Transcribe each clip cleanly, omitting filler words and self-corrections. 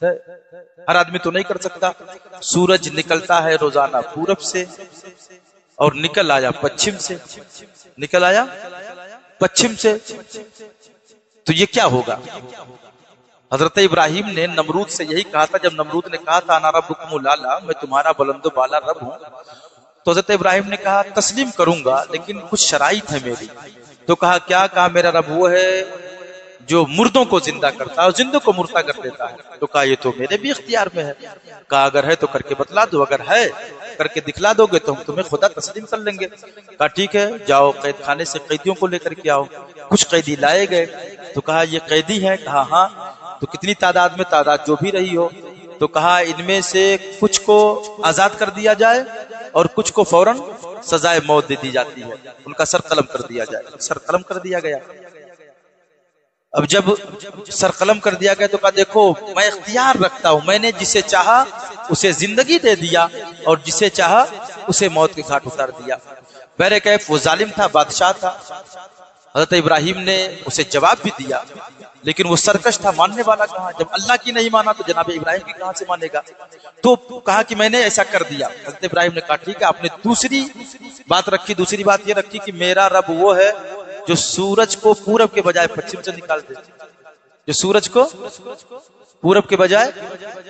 ہر آدمی تو نہیں کر سکتا. سورج نکلتا ہے روزانہ پورب سے اور نکل آیا پچھم سے، نکل آیا پچھم سے، تو یہ کیا ہوگا؟ حضرت ابراہیم نے نمرود سے یہی کہا تھا. جب نمرود نے کہا تھا انا ربکم الاعلی، میں تمہارا بلند و بالا رب ہوں، تو حضرت ابراہیم نے کہا تسلیم کروں گا لیکن کچھ شرائط ہے میری. تو کہا کیا؟ کہا میرا رب وہ ہے جو مردوں کو زندہ کرتا ہے اور زندوں کو مردہ کر دیتا ہے. تو کہا یہ تو میرے بھی اختیار میں ہے. کہا اگر ہے تو کر کے بتلا دو، اگر ہے کر کے دکھلا دو گے تو ہم تمہیں خدا تسلیم کر لیں گے. کہا ٹھیک ہے، جاؤ قید خانے سے قیدیوں کو لے کر کے آؤ. کچھ قیدی لائے گئے تو کہا یہ قیدی ہیں؟ کہا ہاں. تو کتنی تعداد میں؟ تعداد جو بھی رہی ہو. تو کہا ان میں سے کچھ کو آزاد کر دیا جائے اور کچھ کو فوراً سزائے موت دے دی جاتی ہے، ان کا سر قلم کر دیا جائے. سر قلم کر دیا گیا. اب جب سر قلم کر دیا گیا تو کہا دیکھو میں اختیار رکھتا ہوں، میں نے جسے چاہا اسے زندگی دے دیا اور جسے چاہا اسے موت کے گھاٹ اتار دیا. بہرکیف وہ ظالم تھا، بادشاہ تھا. حضرت ابراہیم نے اسے جواب بھی دیا لیکن وہ سرکش تھا، ماننے والا کہاں؟ جب اللہ کی نہیں مانا تو جناب ابراہیم کی کہاں سے مانے گا؟ تو کہا کہ میں نے ایسا کر دیا. حضرت ابراہیم نے کہا ٹھیک ہے. آپ نے دوسری بات رکھی. دوسری بات یہ رکھی کہ میرا رب وہ ہے جو سورج کو پورب کے بجائے پچھم سے نکال دے، جو سورج کو پورب کے بجائے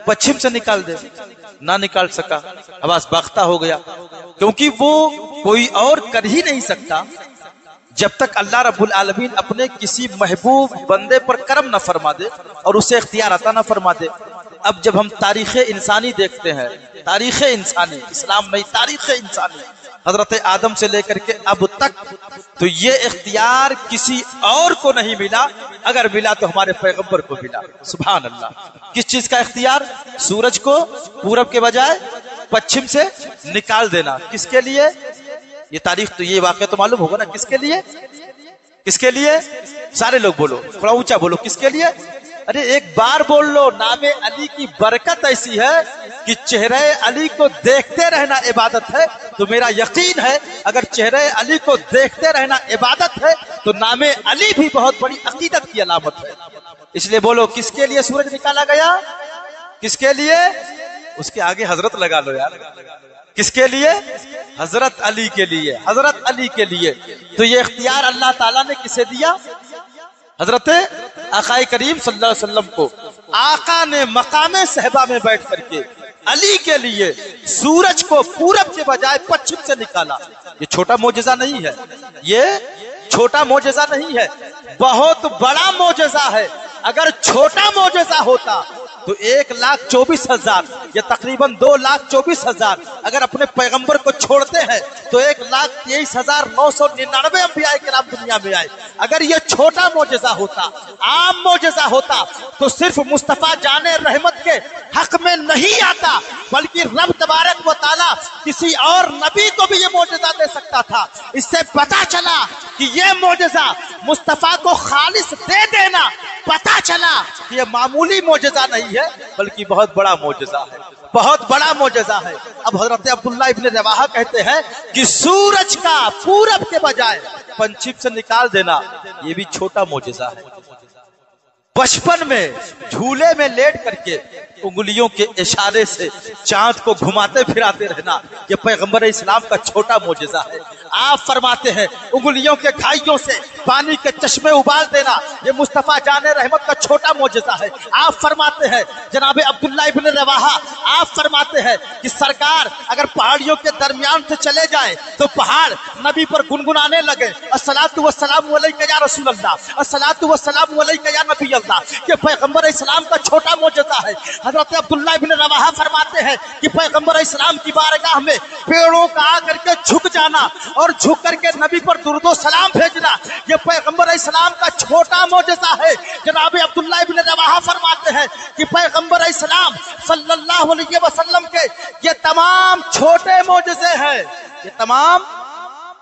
پچھم سے نکال دے. نہ نکال سکا، حواس باختہ ہو گیا، کیونکہ وہ کوئی اور کر ہی نہیں سکتا جب تک اللہ رب العالمین اپنے کسی محبوب بندے پر کرم نہ فرما دے اور اسے اختیار عطا نہ فرما دے. اب جب ہم تاریخ انسانی دیکھتے ہیں، تاریخ انسانی، اسلام نہیں، تاریخ انسانی، حضرت آدم سے لے کر کے اب تک، تو یہ اختیار کسی اور کو نہیں ملا. اگر ملا تو ہمارے پیغمبر کو ملا. سبحان اللہ. کس چیز کا اختیار؟ سورج کو پورب کے بجائے پچھم سے نکال دینا. کس کے لیے؟ یہ تاریخ تو یہ واقعہ تو معلوم ہوگا نا. کس کے لیے؟ کس کے لیے؟ سارے لوگ بولو، تھوڑا اونچا بولو. کس کے لیے؟ ارے ایک بار بول لو. نام علی کی برکت ایسی ہے کہ چہرہ علی کو دیکھتے رہنا عبادت ہے. تو میرا یقین ہے اگر چہرہ علی کو دیکھتے رہنا عبادت ہے تو نام علی بھی بہت بڑی عقیدت کی علامت ہے. اس لیے بولو کس کے لیے سورج نکالا گیا؟ کس کے لیے؟ اس کے آگے حضرت لگا لو یار. کس کے لیے؟ حضرت علی کے لیے. حضرت علی کے لیے. تو یہ اختیار اللہ تعالیٰ نے کسے دیا؟ حضرت آقا کریم صلی اللہ علیہ وسلم کو. آقا نے مقام صحبہ میں بیٹھ کر کے علی کے لیے سورج کو پورب کے بجائے پچھم سے نکالا. یہ چھوٹا معجزہ نہیں ہے، یہ چھوٹا معجزہ نہیں ہے، بہت بڑا معجزہ ہے. اگر چھوٹا معجزہ ہوتا تو 1,24,000 یا تقریباً 2,24,000 اگر اپنے پیغمبر کو چھوڑتے ہیں تو 1,23,999 انبیاء کرام دنیا میں آئے. اگر یہ چھوٹا معجزہ ہوتا، عام معجزہ ہوتا تو صرف مصطفیٰ جان رحمت کے حق میں نہیں آتا، بلکہ رب تبارک و تعالیٰ کسی اور نبی کو بھی یہ معجزہ دے سکتا تھا. اس سے پتا چلا کہ یہ معجزہ مصطفیٰ کو خالص دے دینا، پتا چلا کہ یہ معمولی معجزہ نہیں ہے بلکہ بہت بڑا معجزہ ہے، بہت بڑا معجزہ ہے. اب حضرت عبداللہ ابن رواحہ کہتے ہیں کہ سورج کا پورب کے بجائے پچھم سے نکال دینا یہ بھی چھوٹا معجزہ ہے. بچپن میں جھولے میں لیٹ کر کے انگلیوں کے اشارے سے چاند کو گھماتے پھراتے رہنا یہ پیغمبر اسلام کا چھوٹا معجزہ ہے. آپ فرماتے ہیں انگلیوں کے گھائیوں سے پانی کے چشمے ابال دینا یہ مصطفیٰ جان رحمت کا چھوٹا معجزہ ہے. آپ فرماتے ہیں جناب عبداللہ ابن رواحہ، آپ فرماتے ہیں کہ سرکار اگر پہاڑیوں کے درمیان سے چلے جائے تو پہاڑ نبی پر گنگنانے لگے، الصلاۃ والسلام علیک یا رسول اللہ، الصلاۃ والسلام علیک یا نبی اللہ. یہ پیغمبر اسلام کا چھوٹا معجزہ ہے. حضرت عبداللہ ابن رواحہ فرماتے ہیں کہ پیغمبر اسلام کی بارگاہ میں پیڑوں کا آ کر کے جھک جانا اور جھک کر کے نبی پر درود و سلام بھیجنا یہ پیغمبر اسلام کا چھوٹا معجزہ ہے. جناب عبداللہ ابن رواحہ فرماتے ہیں کہ پیغمبر اسلام صلی اللہ علیہ وسلم کے یہ تمام چھوٹے معجزے ہیں، یہ تمام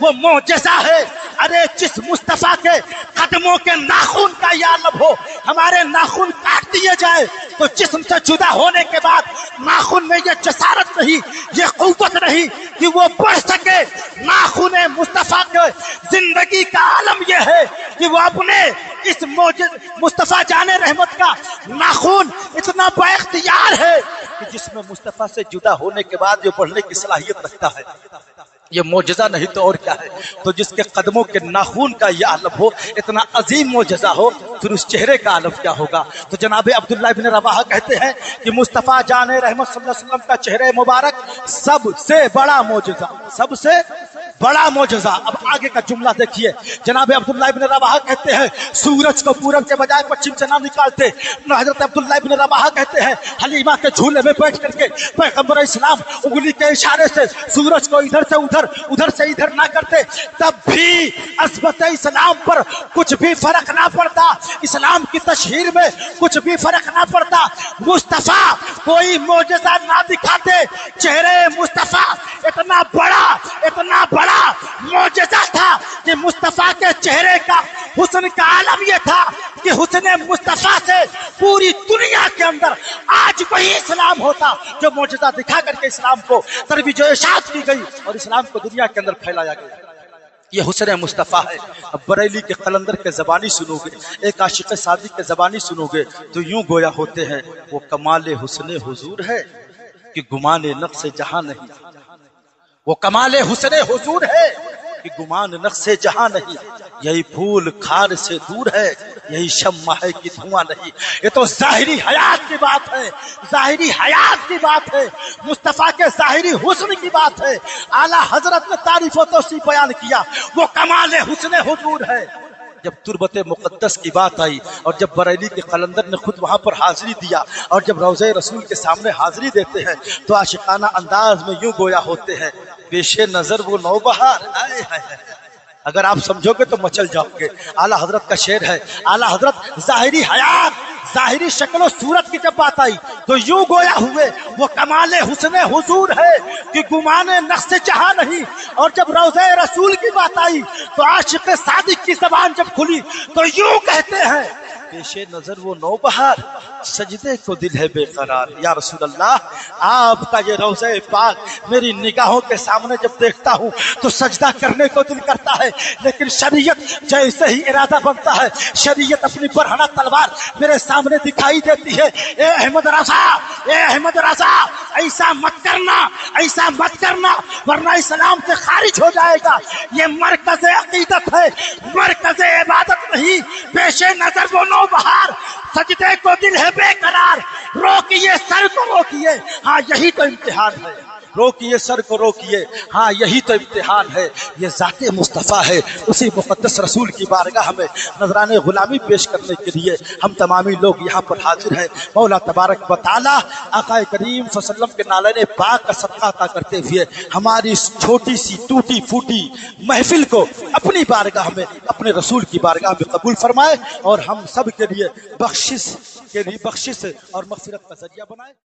وہ معجزہ ہے۔ ارے جس مصطفیٰ کے قدموں کے ناخن کا یا لب ہو، ہمارے ناخن کاٹ دیے جائے تو جسم سے جدا ہونے کے بعد ناخن میں یہ جسارت نہیں، یہ قوت نہیں کہ وہ بڑھ سکے۔ ناخن مصطفیٰ کے زندگی کا عالم یہ ہے کہ وہ اپنے اس مصطفیٰ جان رحمت کا ناخن اتنا با اختیار ہے کہ جس میں مصطفیٰ سے جدا ہونے کے بعد یہ بڑھنے کی صلاحیت رکھتا ہے۔ یہ معجزہ نہیں تو اور کیا ہے؟ تو جس کے قدموں کے ناخون کا یہ عالم ہو، اتنا عظیم معجزہ ہو، پھر اس چہرے کا عالم کیا ہوگا؟ تو جناب عبداللہ بن رواحہ کہتے ہیں کہ مصطفیٰ جان رحمت صلی اللہ علیہ وسلم کا چہرہ مبارک سب سے بڑا معجزہ، سب سے بڑا معجزہ۔ اب آگے کا جملہ دیکھیے، جناب عبداللہ بن رواحہ کہتے ہیں سورج کو پورب کے بجائے پچھم سے نہ نکالتے۔ حضرت عبداللہ بن رواحہ کہتے ہیں حلیمہ کے جھولے میں بیٹھ کر کے پیغمبر اسلام انگلی کے اشارے سے سورج کو ادھر سے ادھر سے ادھر نہ کرتے، تب بھی عظمت اسلام پر کچھ بھی فرق نہ پڑتا، اسلام کی تشہیر میں کچھ بھی فرق نہ پڑتا۔ مصطفیٰ کوئی معجزہ نہ دکھاتے، چہرے مصطفیٰ اتنا بڑا معجزہ تھا کہ مصطفیٰ کے چہرے کا حسن کا عالم یہ تھا کہ حسن مصطفیٰ سے پوری دنیا کے اندر آج وہی اسلام ہوتا جو معجزہ دکھا کر کے اسلام کو ترویج و اشاعت کی گئی اور اسلام کو دنیا کے اندر پھیلایا گیا۔ یہ حسن مصطفیٰ ہے۔ اب بریلی کے قلندر کے زبانی سنو گے، ایک عاشق صادق کے زبانی سنو گے تو یوں گویا ہوتے ہیں وہ کمال حسن حضور ہے کہ گمان نقص جہاں نہیں، وہ کمال حسن حضور ہے کہ گمان نقص جہاں نہیں، یہی پھول خار سے دور ہے، یہی شمع ہے کہ دھواں نہیں۔ یہ تو ظاہری حیات کی بات ہے، ظاہری حیات کی بات ہے، مصطفیٰ کے ظاہری حسن کی بات ہے۔ اعلیٰ حضرت نے تعریف و توصیف بیان کیا، وہ کمال حسن حضور ہے۔ جب تربت مقدس کی بات آئی اور جب بریلی کے قلندر نے خود وہاں پر حاضری دیا اور جب روضہ رسول کے سامنے حاضری دیتے ہیں تو عاشقانہ انداز میں یوں گویا ہوتے ہیں پیش نظر وہ نوبہار۔ اگر آپ سمجھو گے تو مچل جاؤ گے۔ اعلیٰ حضرت کا شعر ہے، اعلیٰ حضرت ظاہری حیات، ظاہری شکل و صورت کی جب بات آئی تو یوں گویا ہوئے وہ کمال حسن حضور ہے کہ گمان نقص جہاں نہیں۔ اور جب روضہ رسول کی بات آئی تو عاشق صادق کی زبان جب کھلی تو یوں کہتے ہیں پیش نظر وہ نوبہار، سجدے کو دل ہے بے قرار۔ یا رسول اللہ، آپ کا یہ روضہ پاک میری نگاہوں کے سامنے جب دیکھتا ہوں تو سجدہ کرنے کو دل کرتا ہے، لیکن شریعت جیسے ہی ارادہ بنتا ہے، شریعت اپنی برہنہ تلوار میرے سامنے دکھائی دیتی ہے۔ اے احمد رضا، اے احمد رضا، ایسا مت کرنا، ایسا مت کرنا ورنہ اسلام سے خارج ہو جائے گا۔ یہ مرکز عقیدت ہے، مرکز عبادت نہیں۔ پیش نظر وہ نوبہار، سجدے کو دل ہے بے قرار، روکیے سر کو روکیے، ہاں یہی تو امتحان ہے۔ روکیے سر کو روکیے، ہاں یہی تو امتحان ہے۔ یہ ذات مصطفیٰ ہے، اسی مقدس رسول کی بارگاہ میں نذران غلامی پیش کرنے کے لیے ہم تمامی لوگ یہاں پر حاضر ہیں۔ مولا تبارک و تعالیٰ آقا کریم صلی اللہ علیہ وسلم کے نالین پاک کا صدقہ عطا کرتے ہوئے ہماری اس چھوٹی سی ٹوٹی پھوٹی محفل کو اپنی بارگاہ میں، اپنے رسول کی بارگاہ میں قبول فرمائے اور ہم سب کے لیے بخشش اور مغفرت کا ذریعہ بنائے۔